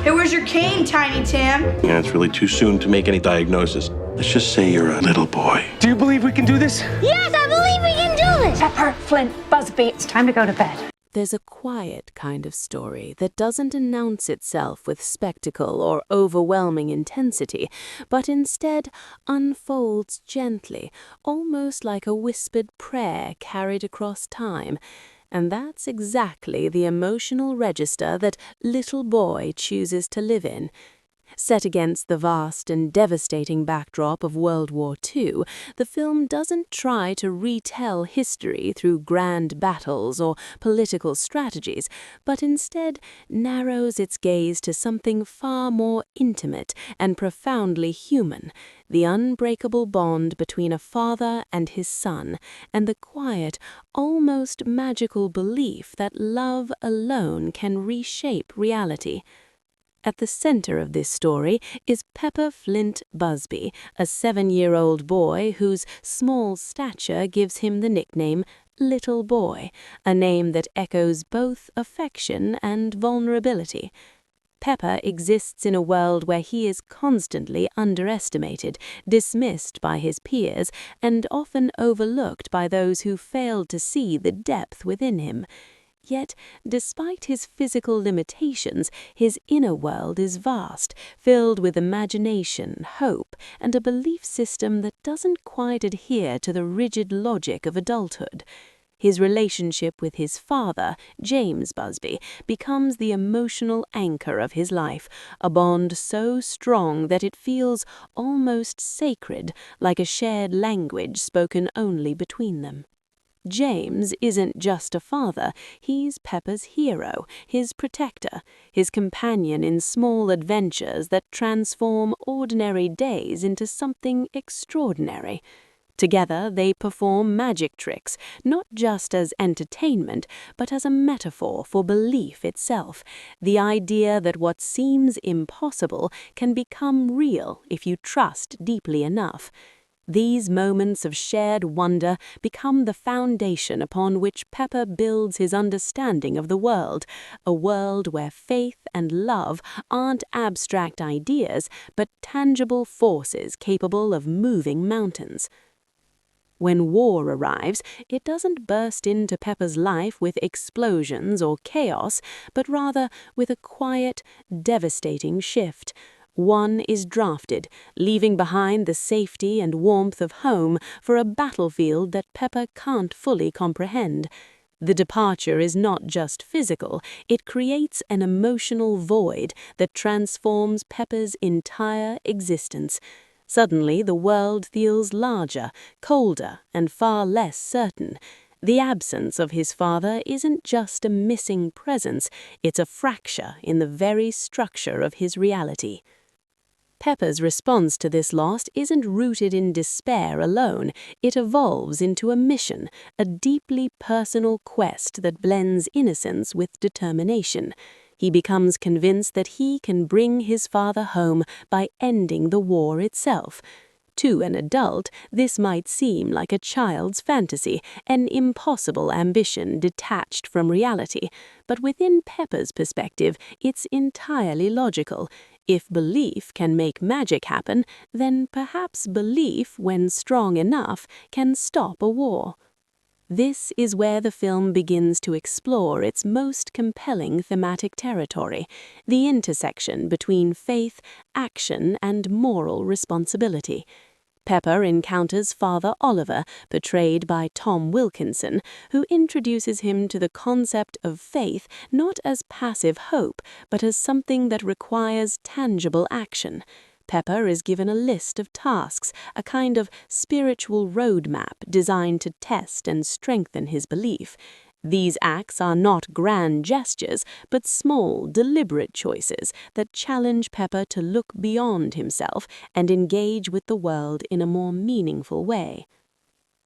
Hey, where's your cane, Tiny Tim? Yeah, it's really too soon to make any diagnosis. Let's just say you're a little boy. Do you believe we can do this? Yes, I believe we can do this! Pepper, Flynt, Busbee, it's time to go to bed. There's a quiet kind of story that doesn't announce itself with spectacle or overwhelming intensity, but instead unfolds gently, almost like a whispered prayer carried across time. And that's exactly the emotional register that Little Boy chooses to live in. Set against the vast and devastating backdrop of World War II, the film doesn't try to retell history through grand battles or political strategies, but instead narrows its gaze to something far more intimate and profoundly human, the unbreakable bond between a father and his son, and the quiet, almost magical belief that love alone can reshape reality. At the center of this story is Flynt Busbee, a 7-year-old boy whose small stature gives him the nickname Little Boy, a name that echoes both affection and vulnerability. Pepper exists in a world where he is constantly underestimated, dismissed by his peers, and often overlooked by those who fail to see the depth within him. Yet, despite his physical limitations, his inner world is vast, filled with imagination, hope, and a belief system that doesn't quite adhere to the rigid logic of adulthood. His relationship with his father, James Busbee, becomes the emotional anchor of his life, a bond so strong that it feels almost sacred, like a shared language spoken only between them. James isn't just a father, he's Pepper's hero, his protector, his companion in small adventures that transform ordinary days into something extraordinary. Together they perform magic tricks, not just as entertainment, but as a metaphor for belief itself, the idea that what seems impossible can become real if you trust deeply enough. These moments of shared wonder become the foundation upon which Pepper builds his understanding of the world, a world where faith and love aren't abstract ideas, but tangible forces capable of moving mountains. When war arrives, it doesn't burst into Pepper's life with explosions or chaos, but rather with a quiet, devastating shift. One is drafted, leaving behind the safety and warmth of home for a battlefield that Pepper can't fully comprehend. The departure is not just physical, it creates an emotional void that transforms Pepper's entire existence. Suddenly, the world feels larger, colder, and far less certain. The absence of his father isn't just a missing presence, it's a fracture in the very structure of his reality. Pepper's response to this loss isn't rooted in despair alone, it evolves into a mission, a deeply personal quest that blends innocence with determination. He becomes convinced that he can bring his father home by ending the war itself. To an adult, this might seem like a child's fantasy, an impossible ambition detached from reality, but within Pepper's perspective, it's entirely logical. If belief can make magic happen, then perhaps belief, when strong enough, can stop a war. This is where the film begins to explore its most compelling thematic territory, the intersection between faith, action, and moral responsibility. Pepper encounters Father Oliver, portrayed by Tom Wilkinson, who introduces him to the concept of faith not as passive hope, but as something that requires tangible action. Pepper is given a list of tasks, a kind of spiritual roadmap designed to test and strengthen his belief. These acts are not grand gestures, but small, deliberate choices that challenge Pepper to look beyond himself and engage with the world in a more meaningful way.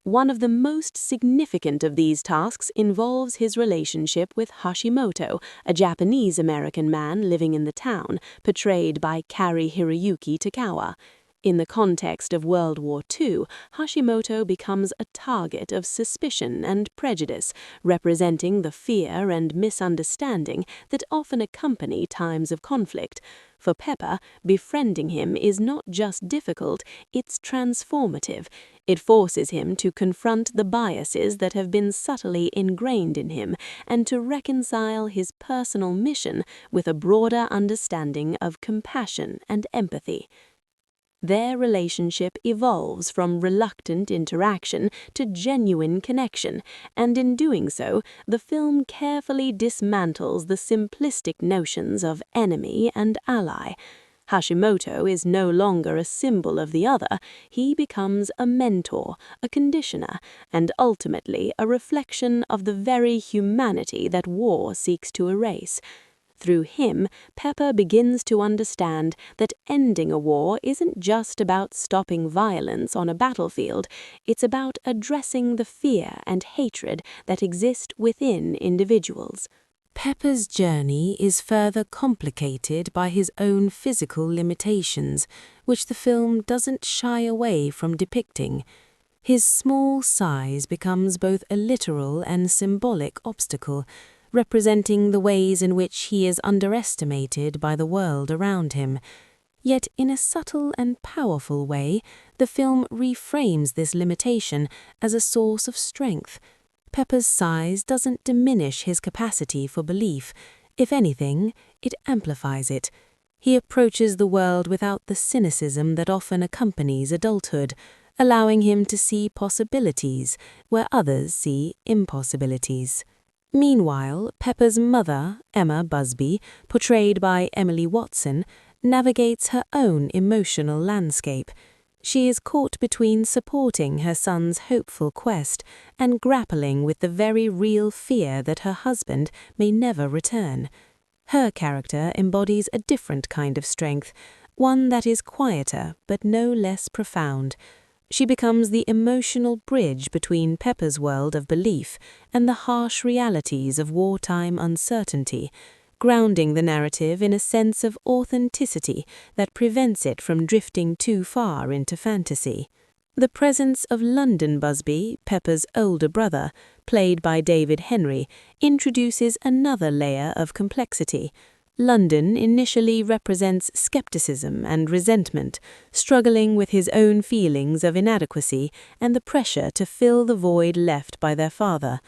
One of the most significant of these tasks involves his relationship with Hashimoto, a Japanese-American man living in the town, portrayed by Kari Hiroyuki Takawa. In the context of World War II, Hashimoto becomes a target of suspicion and prejudice, representing the fear and misunderstanding that often accompany times of conflict. For Pepper, befriending him is not just difficult, it's transformative. It forces him to confront the biases that have been subtly ingrained in him and to reconcile his personal mission with a broader understanding of compassion and empathy. Their relationship evolves from reluctant interaction to genuine connection, and in doing so, the film carefully dismantles the simplistic notions of enemy and ally. Hashimoto is no longer a symbol of the other, he becomes a mentor, a conditioner, and ultimately a reflection of the very humanity that war seeks to erase. Through him, Pepper begins to understand that ending a war isn't just about stopping violence on a battlefield, it's about addressing the fear and hatred that exist within individuals. Pepper's journey is further complicated by his own physical limitations, which the film doesn't shy away from depicting. His small size becomes both a literal and symbolic obstacle, representing the ways in which he is underestimated by the world around him. Yet in a subtle and powerful way, the film reframes this limitation as a source of strength. Pepper's size doesn't diminish his capacity for belief. If anything, it amplifies it. He approaches the world without the cynicism that often accompanies adulthood, allowing him to see possibilities where others see impossibilities. Meanwhile, Pepper's mother, Emma Busbee, portrayed by Emily Watson, navigates her own emotional landscape. She is caught between supporting her son's hopeful quest and grappling with the very real fear that her husband may never return. Her character embodies a different kind of strength, one that is quieter but no less profound. She becomes the emotional bridge between Pepper's world of belief and the harsh realities of wartime uncertainty, grounding the narrative in a sense of authenticity that prevents it from drifting too far into fantasy. The presence of Flynt Busbee, Pepper's older brother, played by David Henry, introduces another layer of complexity. London initially represents skepticism and resentment, struggling with his own feelings of inadequacy and the pressure to fill the void left by their father.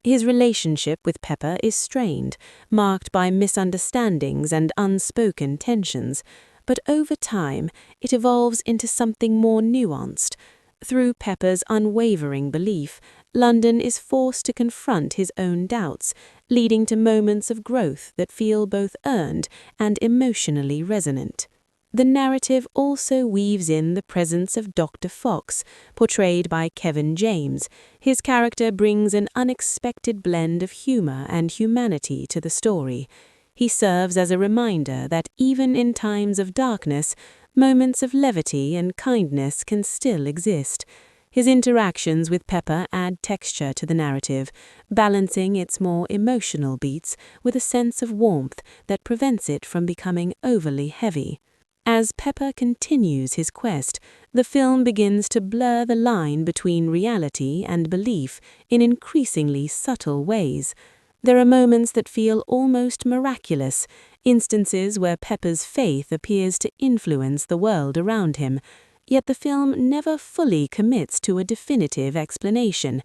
His relationship with Pepper is strained, marked by misunderstandings and unspoken tensions, but over time it evolves into something more nuanced. Through Pepper's unwavering belief, London is forced to confront his own doubts, leading to moments of growth that feel both earned and emotionally resonant. The narrative also weaves in the presence of Dr. Fox, portrayed by Kevin James. His character brings an unexpected blend of humor and humanity to the story. He serves as a reminder that even in times of darkness, moments of levity and kindness can still exist. His interactions with Pepper add texture to the narrative, balancing its more emotional beats with a sense of warmth that prevents it from becoming overly heavy. As Pepper continues his quest, the film begins to blur the line between reality and belief in increasingly subtle ways. There are moments that feel almost miraculous, instances where Pepper's faith appears to influence the world around him, yet the film never fully commits to a definitive explanation.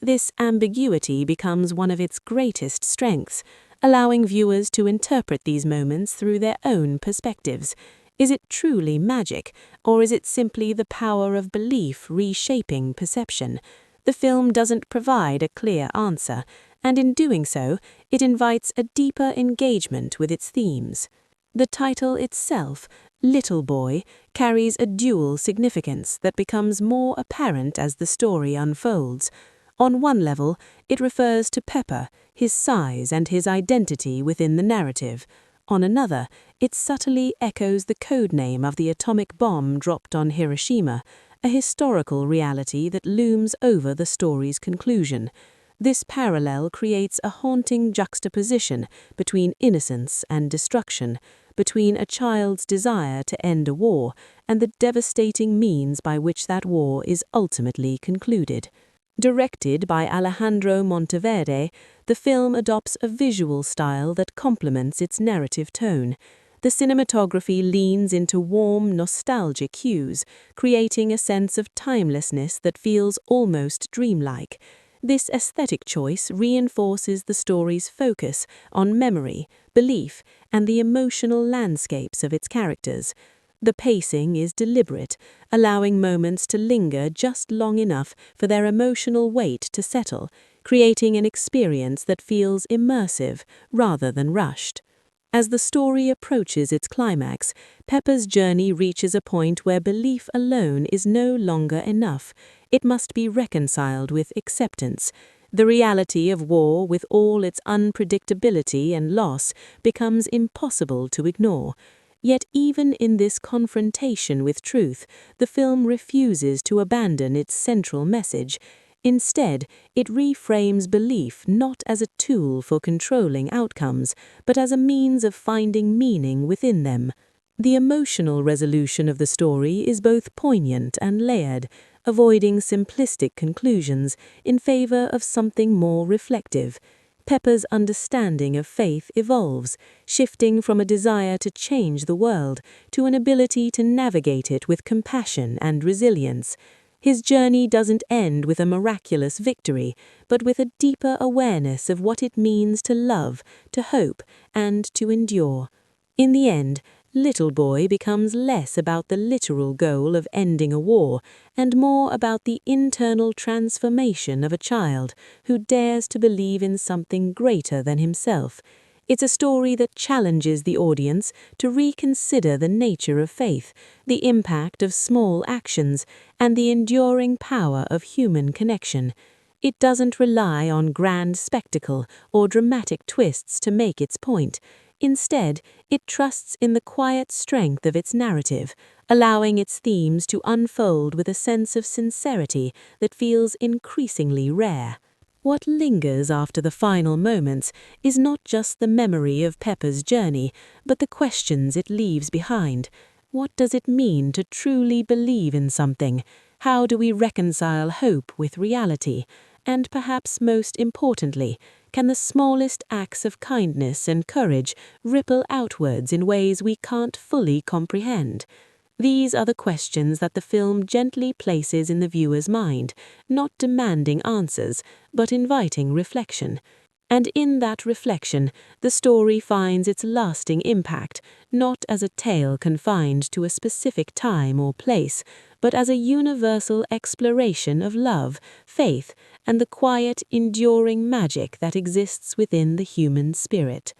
This ambiguity becomes one of its greatest strengths, allowing viewers to interpret these moments through their own perspectives. Is it truly magic, or is it simply the power of belief reshaping perception? The film doesn't provide a clear answer, and in doing so, it invites a deeper engagement with its themes. The title itself, Little Boy, carries a dual significance that becomes more apparent as the story unfolds. On one level, it refers to Pepper, his size and his identity within the narrative. On another, it subtly echoes the codename of the atomic bomb dropped on Hiroshima, a historical reality that looms over the story's conclusion. This parallel creates a haunting juxtaposition between innocence and destruction, between a child's desire to end a war and the devastating means by which that war is ultimately concluded. Directed by Alejandro Monteverde, the film adopts a visual style that complements its narrative tone. The cinematography leans into warm, nostalgic hues, creating a sense of timelessness that feels almost dreamlike. This aesthetic choice reinforces the story's focus on memory, belief, and the emotional landscapes of its characters. The pacing is deliberate, allowing moments to linger just long enough for their emotional weight to settle, creating an experience that feels immersive rather than rushed. As the story approaches its climax, Pepper's journey reaches a point where belief alone is no longer enough. It must be reconciled with acceptance. The reality of war, with all its unpredictability and loss, becomes impossible to ignore. Yet even in this confrontation with truth, the film refuses to abandon its central message. Instead, it reframes belief not as a tool for controlling outcomes, but as a means of finding meaning within them. The emotional resolution of the story is both poignant and layered, avoiding simplistic conclusions in favor of something more reflective. Pepper's understanding of faith evolves, shifting from a desire to change the world to an ability to navigate it with compassion and resilience. His journey doesn't end with a miraculous victory, but with a deeper awareness of what it means to love, to hope, and to endure. In the end, Little Boy becomes less about the literal goal of ending a war and more about the internal transformation of a child who dares to believe in something greater than himself. It's a story that challenges the audience to reconsider the nature of faith, the impact of small actions, and the enduring power of human connection. It doesn't rely on grand spectacle or dramatic twists to make its point. Instead, it trusts in the quiet strength of its narrative, allowing its themes to unfold with a sense of sincerity that feels increasingly rare. What lingers after the final moments is not just the memory of Pepper's journey, but the questions it leaves behind. What does it mean to truly believe in something? How do we reconcile hope with reality? And perhaps most importantly, can the smallest acts of kindness and courage ripple outwards in ways we can't fully comprehend? These are the questions that the film gently places in the viewer's mind, not demanding answers, but inviting reflection. And in that reflection, the story finds its lasting impact, not as a tale confined to a specific time or place, but as a universal exploration of love, faith, and the quiet, enduring magic that exists within the human spirit.